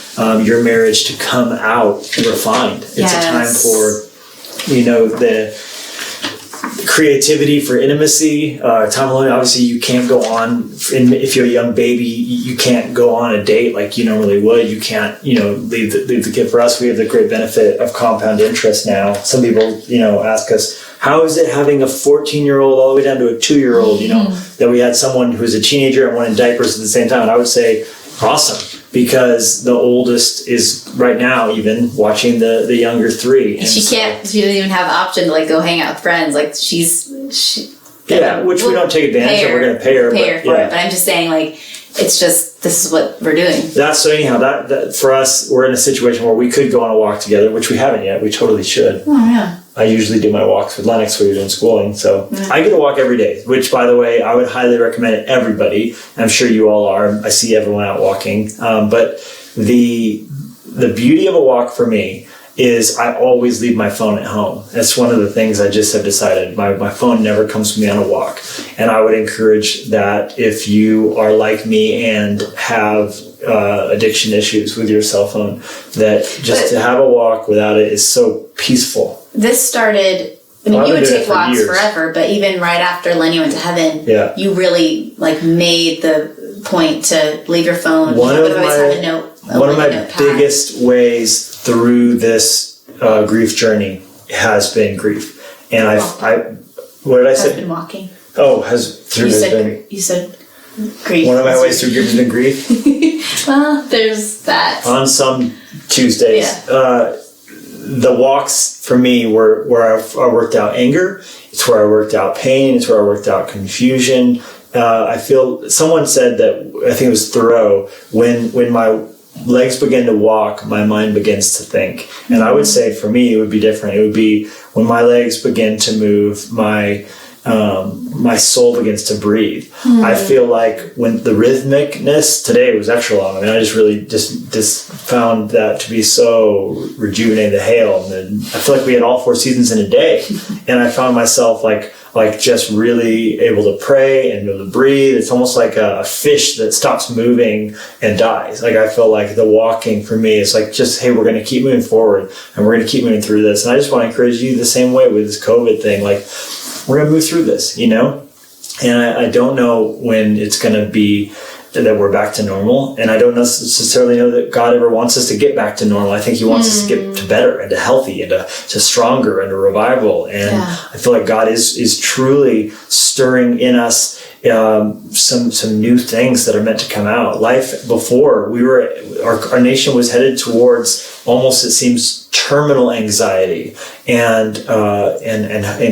your marriage to come out refined. It's a time for, the creativity, for intimacy, time alone. Obviously, you can't go on, if you're a young baby, you can't go on a date like you normally would. You can't, leave the kid. For us, we have the great benefit of compound interest now. Some people, ask us, how is it having a 14-year-old all the way down to a 2-year-old, that we had someone who's a teenager and one in diapers at the same time? And I would say, awesome, because the oldest is right now even watching the younger 3. And she doesn't even have the option to go hang out with friends. Like which we don't take advantage of. We're going to pay her for it. But I'm just saying, it's just, this is what we're doing. So anyhow, that for us, we're in a situation where we could go on a walk together, which we haven't yet. We totally should. Oh, yeah. I usually do my walks with Lennox when we're doing schooling. So I get a walk every day, which, by the way, I would highly recommend it everybody. I'm sure you all are. I see everyone out walking. But the beauty of a walk for me is I always leave my phone at home. That's one of the things I just have decided. My phone never comes with me on a walk. And I would encourage that if you are like me and have addiction issues with your cell phone, that to have a walk without it is so peaceful. This started, you would take walks forever, but even right after Lenny went to heaven, you really made the point to leave your phone. One of my biggest ways through this grief journey has been grief. And what did I say? Has been walking. Oh, you said grief. One of my ways through grief has been grief. Well, there's that. On some Tuesdays. Yeah. The walks for me were where I worked out anger. It's where I worked out pain. It's where I worked out confusion. I feel someone said that, I think it was Thoreau, when legs begin to walk, my mind begins to think. And I would say for me, it would be different. It would be when my legs begin to move, my soul begins to breathe. I feel like when the rhythmicness today was extra long. I mean, I just really just found that to be so rejuvenating, the hail. And I feel like we had all 4 seasons in a day. And I found myself like just really able to pray and able to breathe. It's almost like a fish that stops moving and dies. Like I feel like the walking for me is like just, hey, we're going to keep moving forward and we're going to keep moving through this. And I just want to encourage you the same way with this COVID thing. Like we're going to move through this, you know? And I don't know when it's going to be that we're back to normal. And I don't necessarily know that God ever wants us to get back to normal. I think he wants us to get to better and to healthy and to stronger and to revival. And I feel like God is truly stirring in us some new things that are meant to come out. Life before our nation was headed towards almost, it seems, terminal anxiety and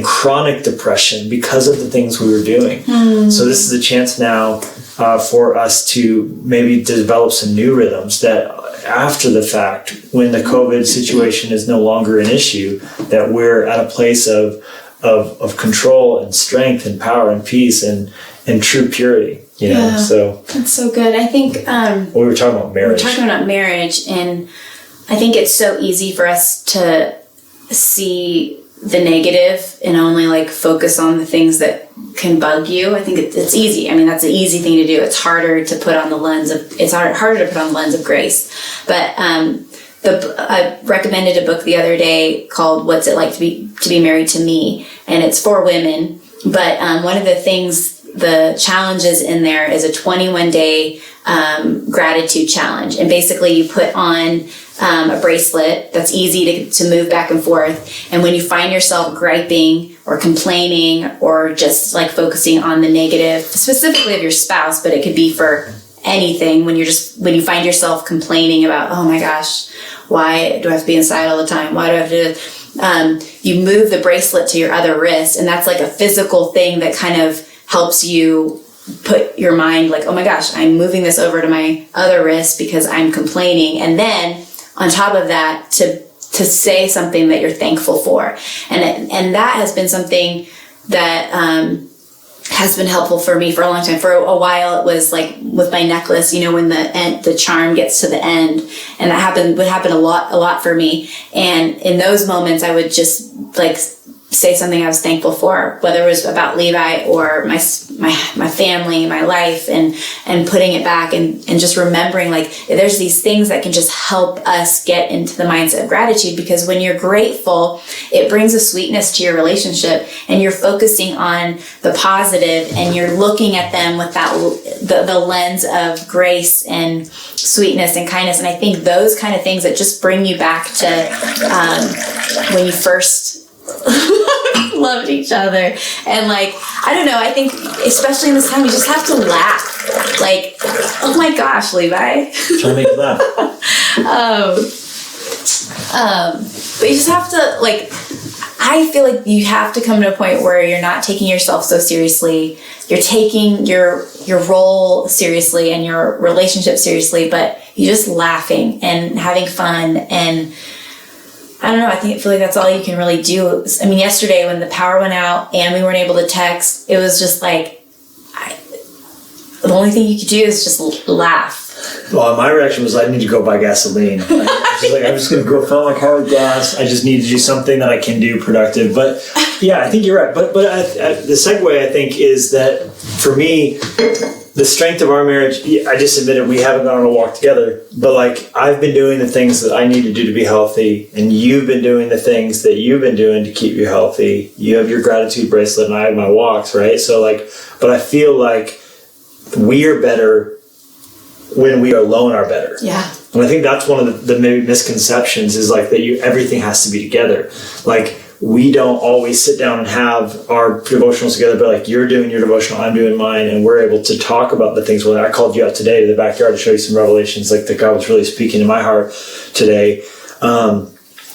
chronic depression because of the things we were doing. So this is a chance now for us to maybe develop some new rhythms that after the fact, when the COVID situation is no longer an issue, that we're at a place of control and strength and power and peace and true purity, you know. So that's so good. I think we were talking about marriage. And I think it's so easy for us to see the negative and only like focus on the things that can bug you. I think it's easy. I mean, that's an easy thing to do. It's harder to put on the lens of grace. But I recommended a book the other day called "What's It Like to Be Married to Me," and it's for women. But one of the challenges in there is a 21-day gratitude challenge, and basically you put on a bracelet that's easy to move back and forth, and when you find yourself griping or complaining or just like focusing on the negative, specifically of your spouse, but it could be for anything, when you find yourself complaining about, oh my gosh, why do I have to be inside all the time? Why do I have to you move the bracelet to your other wrist, and that's like a physical thing that kind of helps you put your mind like, oh my gosh, I'm moving this over to my other wrist because I'm complaining. And then on top of that, to say something that you're thankful for. And that has been something that has been helpful for me for a long time. For a while, it was like with my necklace, you know, when the charm gets to the end, and that would happen a lot for me. And in those moments, I would just like say something I was thankful for, whether it was about Levi or my family, my life, and putting it back and just remembering like there's these things that can just help us get into the mindset of gratitude, because when you're grateful, it brings a sweetness to your relationship, and you're focusing on the positive and you're looking at them with that the lens of grace and sweetness and kindness. And I think those kind of things that just bring you back to when you first loved each other. And like, I don't know, I think especially in this time, you just have to laugh. Like, oh my gosh, Levi. Try to make it laugh. But you just have to, like, I feel like you have to come to a point where you're not taking yourself so seriously. You're taking your role seriously and your relationship seriously, but you're just laughing and having fun. And I don't know, I feel like that's all you can really do. I mean, yesterday when the power went out and we weren't able to text, it was just like, the only thing you could do is just laugh. Well, my reaction was I need to go buy gasoline. I'm just going to go fill my car with gas. I just need to do something that I can do productive. But yeah, I think you're right. But the segue, I think, is that for me, the strength of our marriage, I just admitted we haven't gone on a walk together, but like I've been doing the things that I need to do to be healthy, and you've been doing the things that you've been doing to keep you healthy. You have your gratitude bracelet and I have my walks, right? So like, but I feel like we are better when we alone are better. Yeah. And I think that's one of the maybe misconceptions is like that everything has to be together. Like, we don't always sit down and have our devotionals together, but like you're doing your devotional, I'm doing mine, and we're able to talk about the things. Well, I called you out today to the backyard to show you some revelations, like that God was really speaking to my heart today.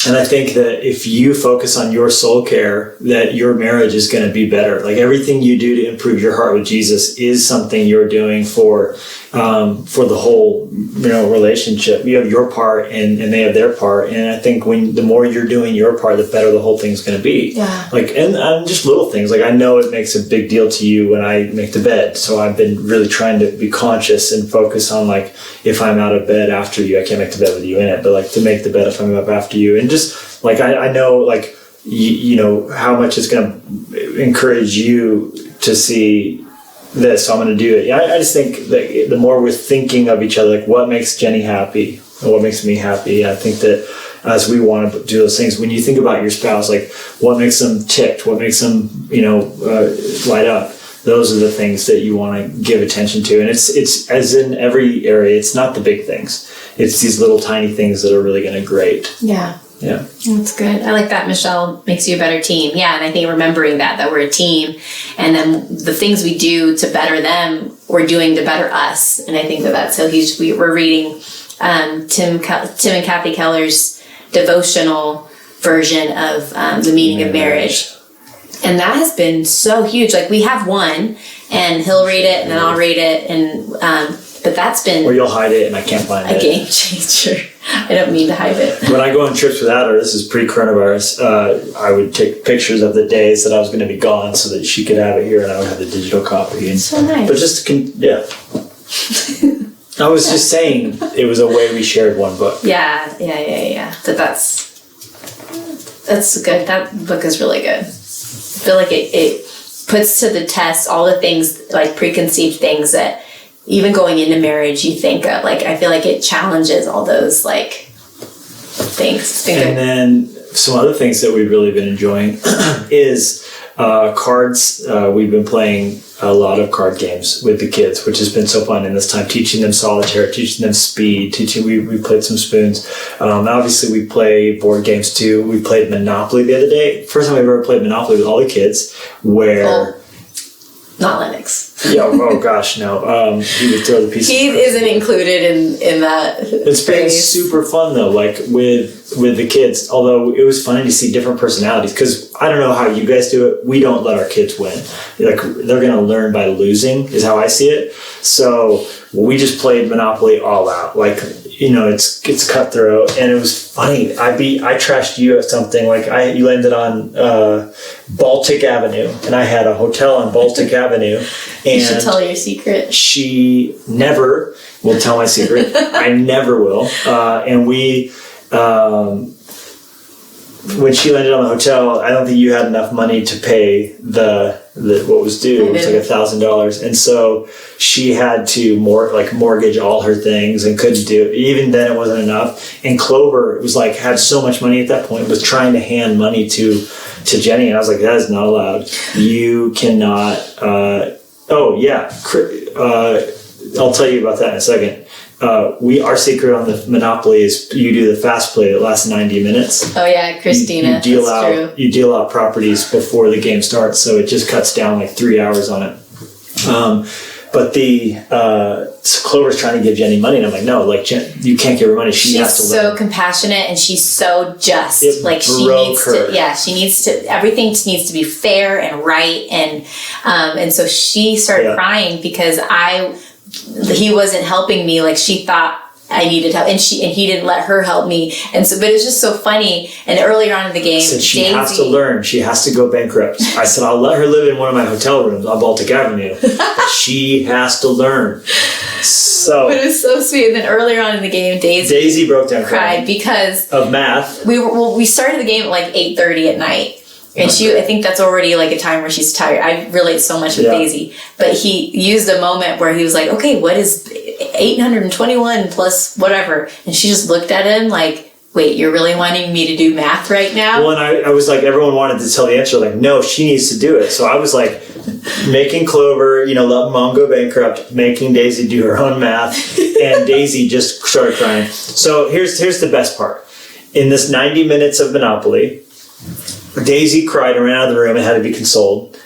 And I think that if you focus on your soul care, that your marriage is going to be better. Like everything you do to improve your heart with Jesus is something you're doing for the whole, relationship. You have your part and they have their part. And I think the more you're doing your part, the better the whole thing's going to be. Yeah. Like, and just little things. Like I know it makes a big deal to you when I make the bed. So I've been really trying to be conscious and focus on like, if I'm out of bed after you, I can't make the bed with you in it, but like to make the bed if I'm up after you. And just like, I know like, you know, how much it's going to encourage you to see this, so I'm going to do it. Yeah, I just think that the more we're thinking of each other, like what makes Jennie happy and what makes me happy, I think that as we want to do those things, when you think about your spouse, like what makes them ticked, what makes them, light up, those are the things that you want to give attention to. And it's as in every area, it's not the big things. It's these little tiny things that are really going to grate. Yeah. Yeah. That's good. I like that Michelle makes you a better team. Yeah, and I think remembering that we're a team, and then the things we do to better them, we're doing to better us. And I think that's so huge. We're reading Tim and Kathy Keller's devotional version of the meaning of marriage. And that has been so huge. Like we have one, and he'll read it, and then I'll read it, and but that's been... Or you'll hide it and I can't find it. A game changer. I don't mean to hide it. When I go on trips without her, this is pre-coronavirus, I would take pictures of the days that I was going to be gone so that she could have it here and I would have the digital copy. And, so nice. But just, I was just saying it was a way we shared one book. Yeah. But that's good. That book is really good. I feel like it puts to the test all the things, like preconceived things that even going into marriage you think of. Like I feel like it challenges all those like things. And then some other things that we've really been enjoying is cards. We've been playing a lot of card games with the kids, which has been so fun in this time, teaching them solitaire, teaching them speed, we played some spoons. Obviously we play board games too. We played Monopoly the other day. First time I've ever played Monopoly with all the kids, where not Lennox. Yeah, oh gosh, no. He would throw the pieces. He isn't included in that. It's been super fun though, like with the kids, although it was funny to see different personalities, because I don't know how you guys do it. We don't let our kids win. Like they're going to learn by losing is how I see it. So we just played Monopoly all out. Like, it's cutthroat, and it was funny. I trashed you at something, like you landed on Baltic Avenue, and I had a hotel on Baltic Avenue. And you should tell her your secret. She never will tell my secret. I never will. And we, when she landed on the hotel, I don't think you had enough money to pay the what was due. It was like $1,000, and so she had to mortgage all her things and couldn't do it. Even then, it wasn't enough. And Clover was like had so much money at that point, was trying to hand money to Jennie, and I was like, that is not allowed. You cannot. I'll tell you about that in a second. Our secret on the Monopoly is you do the fast play that lasts 90 minutes. Oh yeah, Christina. You deal out properties before the game starts, so it just cuts down like 3 hours on it. But Clover's trying to give Jennie money, and I'm like, no, like you can't give her money. She has to. She's so compassionate, and she's so just. She needs to. Yeah, she needs to. Everything needs to be fair and right, and so she started crying because he wasn't helping me like she thought I needed help, and he didn't let her help me, but it's just so funny. And earlier on in the game, she has to learn. She has to go bankrupt. I said I'll let her live in one of my hotel rooms on Baltic Avenue, but she has to learn. So, but it was so sweet. And then earlier on in the game, Daisy broke down cried because of math. We started the game at like 8:30 at night. And I think that's already like a time where she's tired. I relate so much with Daisy. But he used a moment where he was like, okay, what is 821 plus whatever? And she just looked at him like, wait, you're really wanting me to do math right now? Well, and I was like, everyone wanted to tell the answer. Like, no, she needs to do it. So I was like, making Clover, let Mom go bankrupt, making Daisy do her own math. And Daisy just started crying. So here's the best part. In this 90 minutes of Monopoly, Daisy cried and ran out of the room and had to be consoled.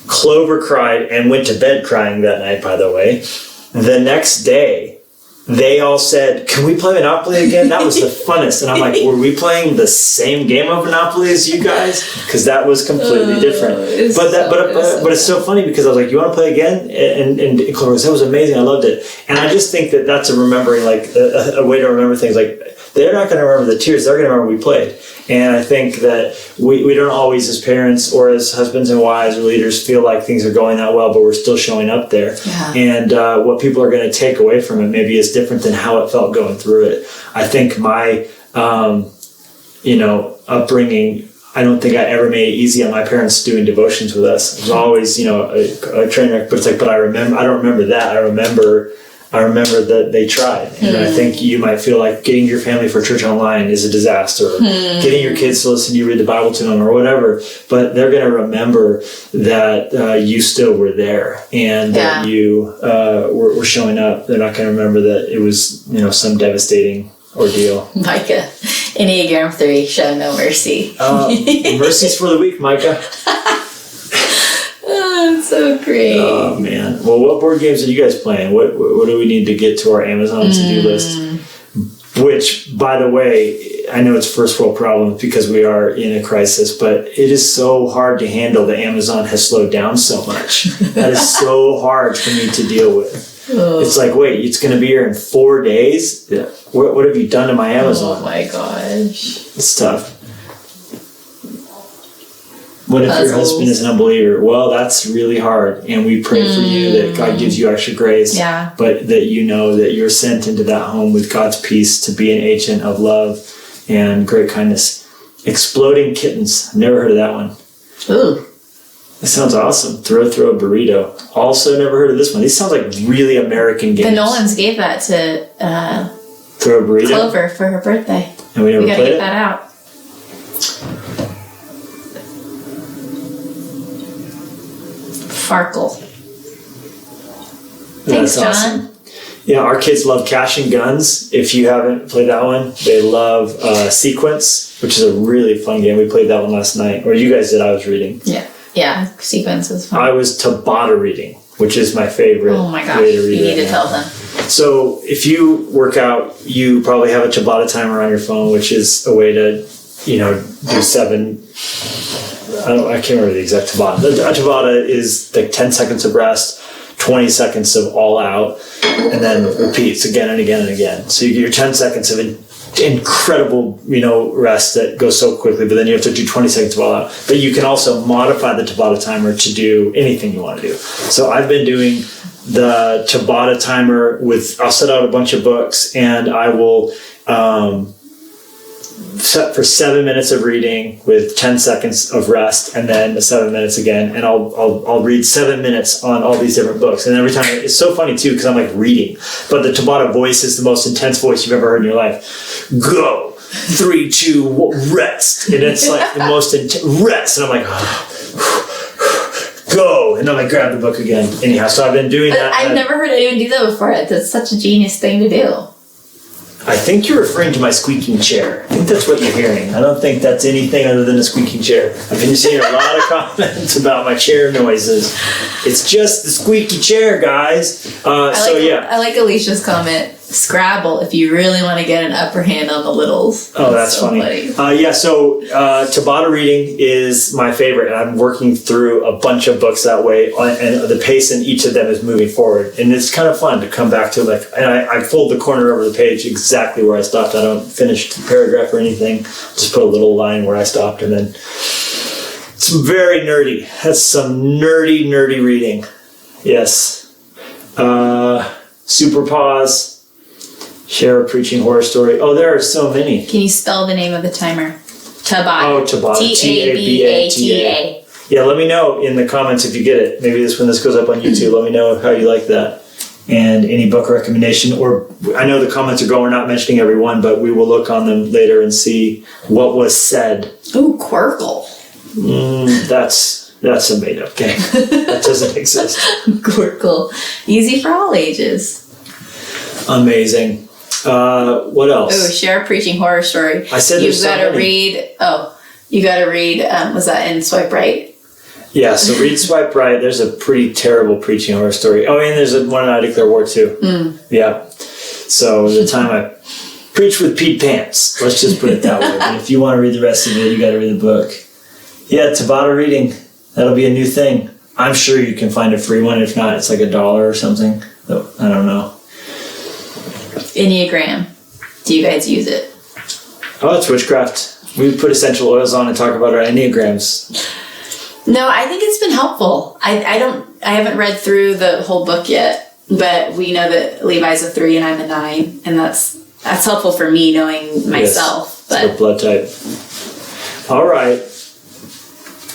Clover cried and went to bed crying that night, by the way. The next day, they all said, "Can we play Monopoly again? That was the funnest." And I'm like, "Were we playing the same game of Monopoly as you guys? Because that was completely different." But it's so funny because I was like, "You want to play again?" And Chloe goes, "That was amazing. I loved it." And I just think that that's a remembering, like a way to remember things. Like they're not going to remember the tears; they're going to remember we played. And I think that we don't always, as parents or as husbands and wives or leaders, feel like things are going that well, but we're still showing up there. Yeah. And what people are going to take away from it maybe is different than how it felt going through it. I think my, upbringing, I don't think I ever made it easy on my parents doing devotions with us. It was always, a train wreck. But it's like, I don't remember that. I remember that they tried. And I think you might feel like getting your family for church online is a disaster. Getting your kids to listen to you read the Bible to them or whatever. But they're going to remember that you still were there and that you were showing up. They're not going to remember that it was, some devastating ordeal. Micah, Enneagram 3, show no mercy. Mercies for the weak, Micah. That's so great. Oh, man. Well, what board games are you guys playing? What do we need to get to our Amazon to-do list? Which, by the way, I know it's first world problem because we are in a crisis, but it is so hard to handle that Amazon has slowed down so much. That is so hard for me to deal with. It's like, wait, it's going to be here in 4 days? Yeah. What have you done to my Amazon? Oh, my gosh. It's tough. What if your husband is an unbeliever? Well, that's really hard. And we pray for you that God gives you extra grace. Yeah. But that you know that you're sent into that home with God's peace to be an agent of love and great kindness. Exploding Kittens. Never heard of that one. Ooh. That sounds awesome. Throw a burrito. Also never heard of this one. These sound like really American games. The Nolans gave that to Throw a burrito? Clover for her birthday. And we never gotta played get it? that out. Farkle. Thanks, John. Awesome. Yeah, our kids love Cash and Guns. If you haven't played that one, they love Sequence, which is a really fun game. We played that one last night. Or you guys did, I was reading. Yeah, Sequence was fun. I was Tabata reading, which is my favorite Oh my gosh, way to read you need to now. tell them. So if you work out, you probably have a Tabata timer on your phone, which is a way to, do 7... I can't remember the exact Tabata. A Tabata is like 10 seconds of rest, 20 seconds of all out, and then repeats again and again and again. So you get your 10 seconds of incredible, rest that goes so quickly, but then you have to do 20 seconds of all out. But you can also modify the Tabata timer to do anything you want to do. So I've been doing the Tabata timer I'll set out a bunch of books and I will, set for 7 minutes of reading with 10 seconds of rest and then 7 minutes again, and I'll read 7 minutes on all these different books. And every time it's so funny too because I'm like reading, but the Tabata voice is the most intense voice you've ever heard in your life. Go 3, 2, rest, and it's like the most intense rest, and I'm like go, and then I grab the book again. Anyhow, so I've been doing that. I've never heard anyone do that before. That's such a genius thing to do. I think you're referring to my squeaking chair. I think that's what you're hearing. I don't think that's anything other than a squeaking chair. I've been seeing a lot of comments about my chair noises. It's just the squeaky chair, guys. I like Alicia's comment. Scrabble if you really want to get an upper hand on the littles. Oh, that's so funny. So Tabata reading is my favorite, and I'm working through a bunch of books that way, and the pace in each of them is moving forward, and it's kind of fun to come back to and I fold the corner over the page exactly where I stopped. I don't finish the paragraph or anything, just put a little line where I stopped, and then it's very nerdy. That's some nerdy reading. Yes. Super Pause. Share a preaching horror story. Oh, there are so many. Can you spell the name of the timer? Tabata. Oh, Tabata. T-A-B-A-T-A. Yeah, let me know in the comments if you get it. Maybe when this goes up on YouTube, let me know how you like that. And any book recommendation, or I know the comments are going, we're not mentioning every one, but we will look on them later and see what was said. Ooh, Quirkle. That's a made-up game. That doesn't exist. Quirkle. Easy for all ages. Amazing. What else? Oh, share a preaching horror story. I said you've got to read. You got to read. Was that in Swipe Right? Yeah. So read Swipe Right. There's a pretty terrible preaching horror story. Oh, and there's one in I Declare War too. Yeah. So the time I preach with Pete Pants, let's just put it that way. But if you want to read the rest of it, you got to read the book. Yeah, Tabata reading. That'll be a new thing. I'm sure you can find a free one. If not, it's like $1 or something. I don't know. Enneagram. Do you guys use it? Oh, it's witchcraft. We put essential oils on and talk about our Enneagrams. No, I think it's been helpful. I haven't read through the whole book yet, but we know that Levi's a 3 and I'm a 9, and that's helpful for me knowing myself. Yes, but blood type. All right.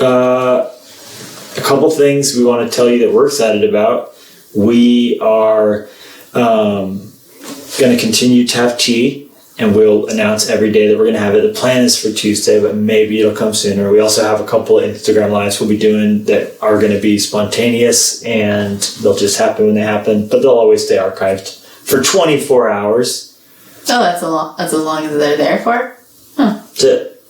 A couple things we want to tell you that we're excited about. We are going to continue to have tea, and we'll announce every day that we're going to have it. The plan is for Tuesday, but maybe it'll come sooner. We also have a couple of Instagram lives we'll be doing that are going to be spontaneous, and they'll just happen when they happen, but they'll always stay archived for 24 hours. Oh, that's as long as they're there for? Huh. That's it.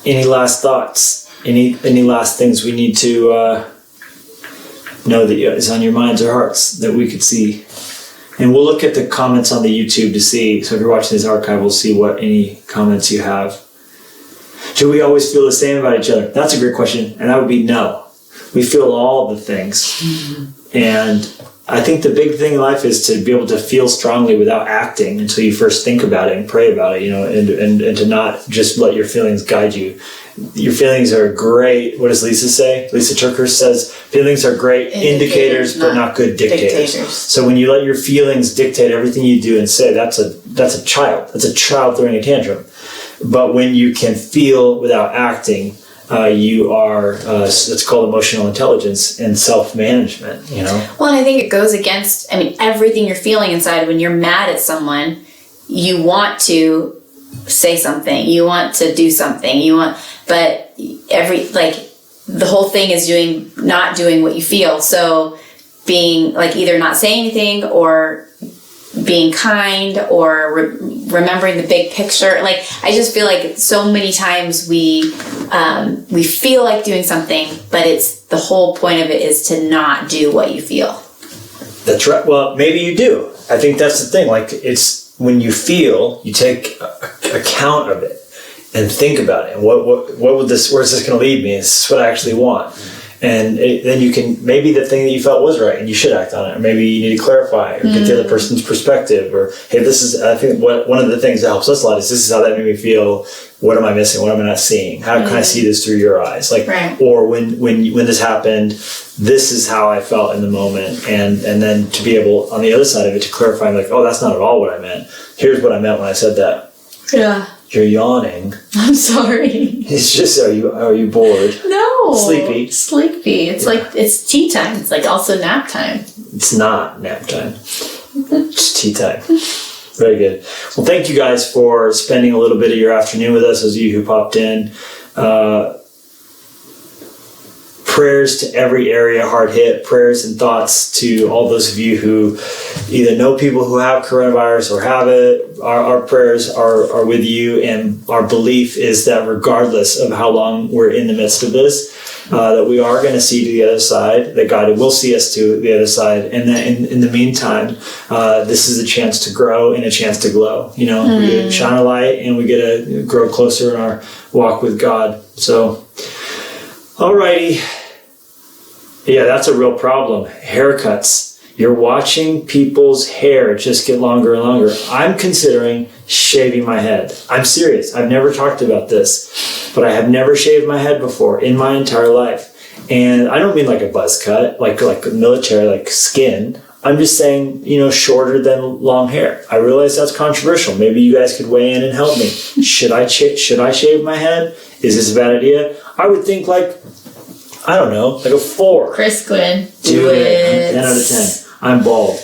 Any last thoughts? Any last things we need to know that is on your minds or hearts that we could see? And we'll look at the comments on the YouTube to see. So if you're watching this archive, we'll see what any comments you have. Do we always feel the same about each other? That's a great question. And that would be no. We feel all the things. Mm-hmm. And I think the big thing in life is to be able to feel strongly without acting until you first think about it and pray about it, and to not just let your feelings guide you. Your feelings are great. What does Lisa say? Lisa Turker says, feelings are great indicators but not good dictators. So when you let your feelings dictate everything you do and say, that's a child. That's a child throwing a tantrum. But when you can feel without acting, you are, it's called emotional intelligence and self-management, Well, and I think it goes against, everything you're feeling inside. When you're mad at someone, you want to say something, you want to do something, but the whole thing is not doing what you feel. So being either not saying anything or being kind or remembering the big picture. I just feel like so many times we feel like doing something, but it's the whole point of it is to not do what you feel. That's right. Well, maybe you do. I think that's the thing. It's when you feel, you take account of it and think about it. And where's this going to lead me? Is this what I actually want? And then you can, maybe the thing that you felt was right and you should act on it. Or maybe you need to clarify or get the other person's perspective. Or, hey, I think one of the things that helps us a lot is this is how that made me feel. What am I missing? What am I not seeing? How can I see this through your eyes? Right. Or when this happened, this is how I felt in the moment. And then to be able, on the other side of it, to clarify, oh, that's not at all what I meant. Here's what I meant when I said that. Yeah. You're yawning. I'm sorry. It's just, are you bored? No. Sleepy. It's it's tea time. It's also nap time. It's not nap time. It's tea time. Very good. Well, thank you guys for spending a little bit of your afternoon with us, those of you who popped in. Prayers to every area hard hit. Prayers and thoughts to all those of you who either know people who have coronavirus or have it. Our prayers are with you, and our belief is that regardless of how long we're in the midst of this, that we are going to see to the other side, that God will see us to the other side, and that in the meantime, this is a chance to grow and a chance to glow. We shine a light and we get to grow closer in our walk with God. So, alrighty. Yeah, that's a real problem. Haircuts. You're watching people's hair just get longer and longer. I'm considering shaving my head. I'm serious. I've never talked about this, but I have never shaved my head before in my entire life. And I don't mean like a buzz cut, like military, like skin. I'm just saying, shorter than long hair. I realize that's controversial. Maybe you guys could weigh in and help me. Should I shave my head? Is this a bad idea? I would think I don't know, like a 4. Chris Quinn. Do it. 10 out of 10. I'm bald.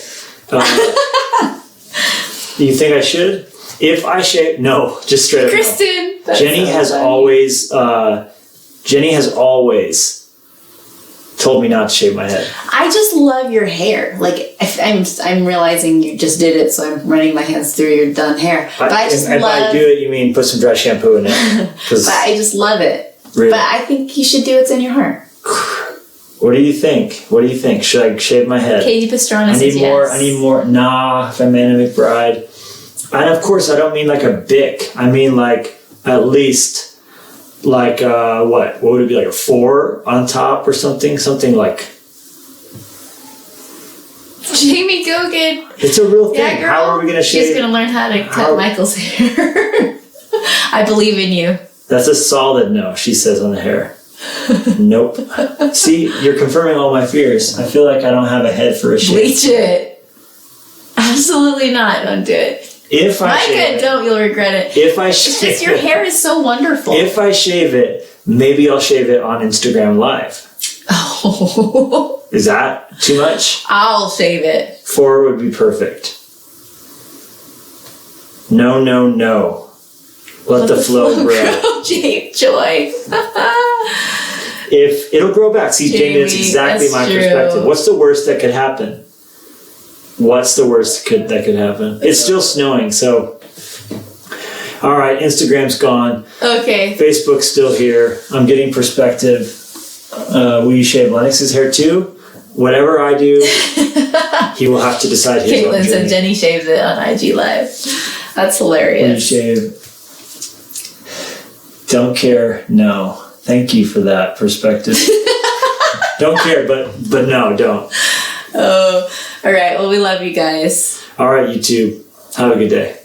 Do you think I should? If I shave, no, just straight up. Kristen. No. Jennie has always told me not to shave my head. I just love your hair. I'm realizing you just did it, so I'm running my hands through your done hair. But if I do it, you mean put some dry shampoo in it? But I just love it. Really? But I think you should do what's in your heart. What do you think? What do you think? Should I shave my head? Katie Pastrana says more. yes. I need more. Nah, if I'm Anna McBride. And of course, I don't mean like a bic. I mean like at least like what would it be, like a 4 on top or something? Something like. Jamie Gogan. It's a real thing. Yeah, girl. How are we gonna shave? She's gonna learn how to cut Michael's hair. I believe in you. That's a solid no. She says on the hair. Nope. See, you're confirming all my fears. I feel like I don't have a head for a shave. Bleach it. Absolutely not. Don't do it. If I shave Micah, it, don't. You'll regret it. If I It's shave just your hair is so wonderful. If I shave it, maybe I'll shave it on Instagram Live. Oh. Is that too much? I'll shave it. 4 would be perfect. No, no, no. Let the flow grow. Joy. If it'll grow back. See, Jamie, that's exactly my perspective. What's the worst that could happen? What's the worst that could happen? It's still snowing, so. All right, Instagram's gone. Okay. Facebook's still here. I'm getting perspective. Will you shave Lennox's hair too? Whatever I do, he will have to decide his own Caitlin said journey. Jennie shaves it on IG Live. That's hilarious. Will you shave? Don't care. No. Thank you for that perspective. Don't care, but no, don't. Oh, all right. Well, we love you guys. All right, YouTube. Have a good day.